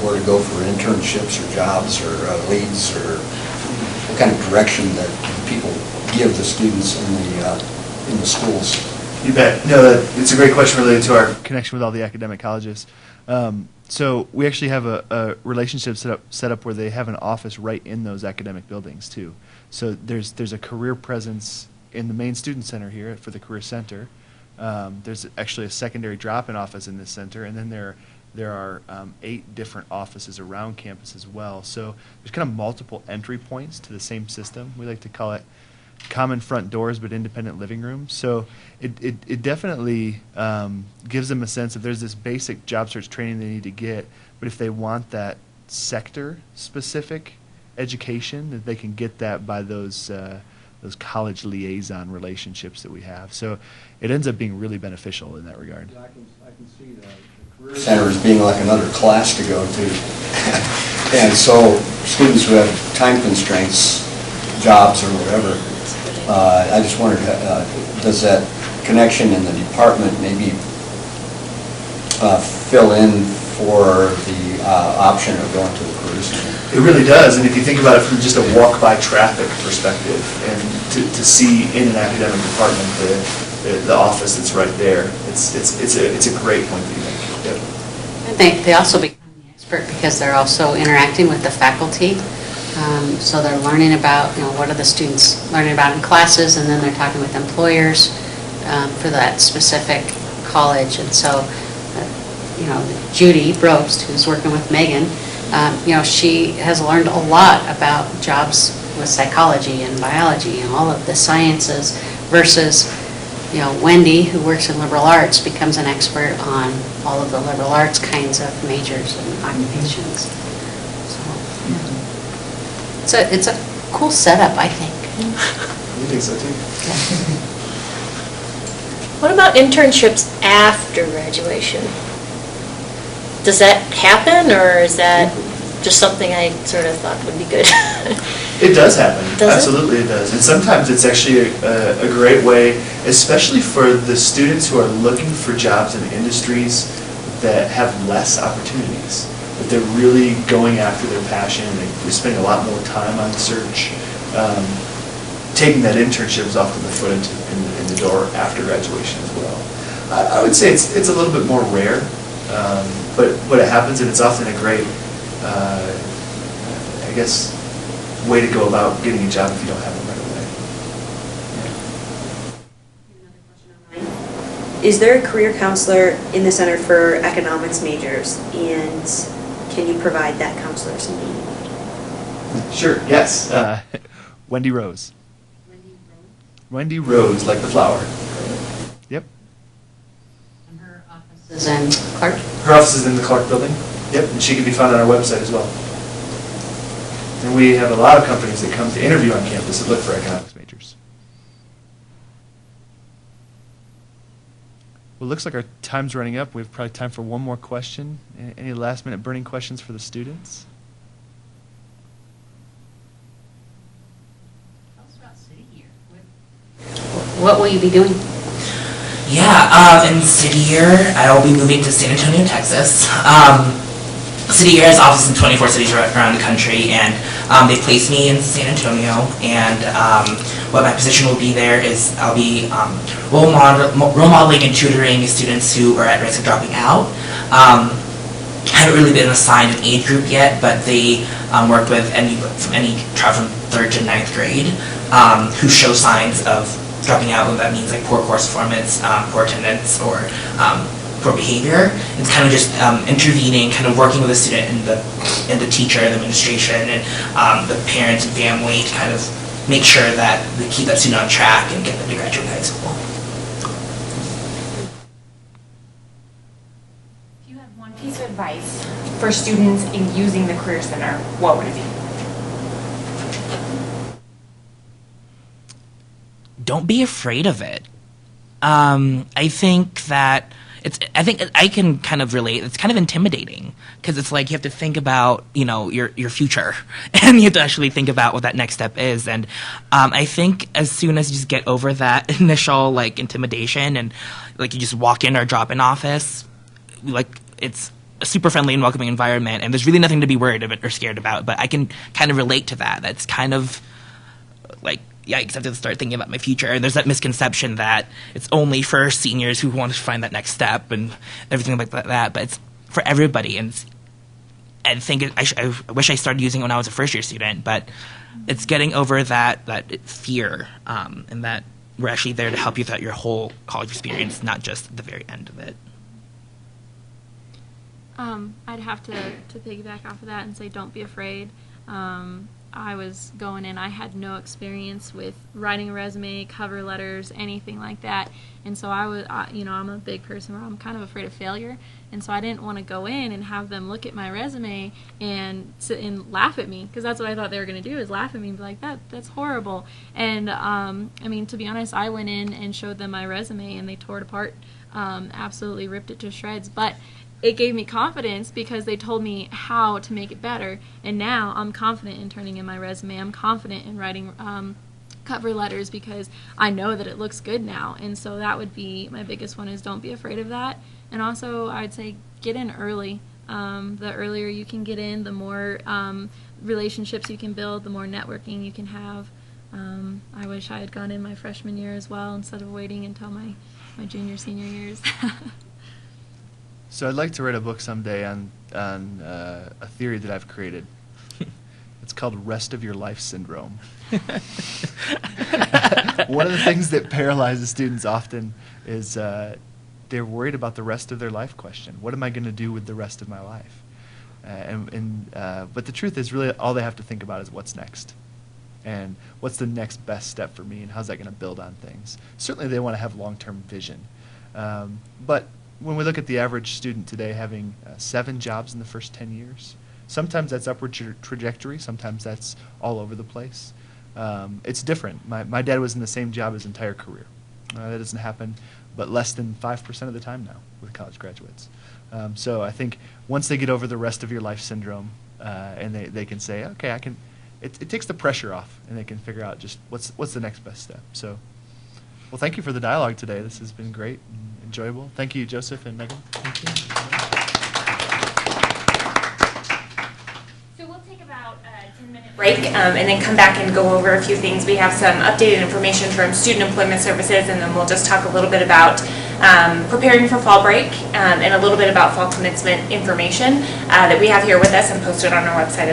where to go for internships or jobs or leads, or what kind of direction that people give the students in the schools? You bet. No, it's a great question related to our connection with all the academic colleges. So we actually have a relationship set up where they have an office right in those academic buildings too. So there's a career presence in the main student center here for the Career Center. There's actually a secondary drop-in office in this center, and then there are 8 different offices around campus as well. So there's kind of multiple entry points to the same system. We like to call it common front doors but independent living rooms. So it definitely gives them a sense of there's this basic job search training they need to get, but if they want that sector-specific education, that they can get that by those college liaison relationships that we have. So it ends up being really beneficial in that regard. Yeah, I can see the Career Center as being like another class to go to. And so students who have time constraints, jobs or whatever, I just wondered, does that connection in the department maybe fill in for the option of going to the Career Center? It really does, and if you think about it from just a walk-by traffic perspective, and to see in an academic department the office that's right there, it's a great point that you make. Yep. I think they also become the expert because they're also interacting with the faculty. So they're learning about, what are the students learning about in classes, and then they're talking with employers for that specific college. And so, Judy Brobst, who's working with Megan, she has learned a lot about jobs with psychology and biology and all of the sciences versus, Wendy, who works in liberal arts, becomes an expert on all of the liberal arts kinds of majors and occupations. So, it's a cool setup, I think. You think so too? What about internships after graduation? Does that happen, or is that just something I sort of thought would be good? It does happen. Does it? Absolutely it does. And sometimes it's actually a great way, especially for the students who are looking for jobs in industries that have less opportunities, that they're really going after their passion, they're spending a lot more time on the search. Taking that internship is often the foot in the door after graduation as well. I would say it's a little bit more rare, but when it happens, and it's often a great, I guess, way to go about getting a job if you don't have one right away. Is there a career counselor in the Center for Economics majors, and can you provide that counselor some name? Sure, yes. Wendy Rose. Wendy Rose, like the flower. Yep. And her office is in Clark? Her office is in the Clark building. Yep, and she can be found on our website as well. And we have a lot of companies that come to interview on campus that look for economics majors. Well, it looks like our time's running up. We have probably time for one more question. Any last-minute burning questions for the students? What will you be doing? Yeah, in City Year, I'll be moving to San Antonio, Texas. City Year has offices in 24 cities around the country, and they placed me in San Antonio, and what my position will be there is I'll be role modeling and tutoring students who are at risk of dropping out. I haven't really been assigned an age group yet, but they work with any child from 3rd to 9th grade who show signs of dropping out, whether that means like poor course performance, poor attendance, or poor behavior. It's kind of just intervening, kind of working with the student and the teacher and the administration and the parents and family to kind of make sure that we keep that student on track and get them to graduate high school. If you had one piece of advice for students in using the Career Center, what would it be? Don't be afraid of it. I think that I think I can kind of relate. It's kind of intimidating because it's like you have to think about, your future, and you have to actually think about what that next step is. And I think as soon as you just get over that initial intimidation and you just walk in or drop in office, it's a super friendly and welcoming environment, and there's really nothing to be worried about or scared about. But I can kind of relate to that. That's kind of yikes, I have to start thinking about my future. And there's that misconception that it's only for seniors who want to find that next step and everything like that. But it's for everybody. And I think I wish I started using it when I was a first-year student. But it's getting over that fear and that we're actually there to help you throughout your whole college experience, not just the very end of it. I'd have to piggyback off of that and say don't be afraid. I was going in, I had no experience with writing a resume, cover letters, anything like that. And so I'm a big person where I'm kind of afraid of failure. And so I didn't want to go in and have them look at my resume and sit and laugh at me, because that's what I thought they were going to do, is laugh at me and be like, that's horrible. And to be honest, I went in and showed them my resume and they tore it apart, absolutely ripped it to shreds. But it gave me confidence because they told me how to make it better, and now I'm confident in turning in my resume. I'm confident in writing cover letters because I know that it looks good now. And so that would be my biggest one, is don't be afraid of that. And also I'd say get in early. The earlier you can get in, the more relationships you can build, the more networking you can have. I wish I had gone in my freshman year as well instead of waiting until my junior, senior years. So I'd like to write a book someday on a theory that I've created. It's called rest of your life syndrome. One of the things that paralyzes students often is they're worried about the rest of their life question. What am I going to do with the rest of my life? But the truth is, really all they have to think about is what's next. And what's the next best step for me, and how's that going to build on things? Certainly they want to have long-term vision. But when we look at the average student today having 7 jobs in the first 10 years, sometimes that's upward trajectory, sometimes that's all over the place. It's different. My dad was in the same job his entire career. That doesn't happen but less than 5% of the time now with college graduates. So I think once they get over the rest of your life syndrome and they can say, okay, it takes the pressure off, and they can figure out just what's the next best step. So, well, thank you for the dialogue today. This has been great and enjoyable. Thank you, Joseph and Megan. Thank you. So we'll take about a 10-minute break and then come back and go over a few things. We have some updated information from Student Employment Services, and then we'll just talk a little bit about preparing for fall break and a little bit about fall commencement information that we have here with us and posted on our website.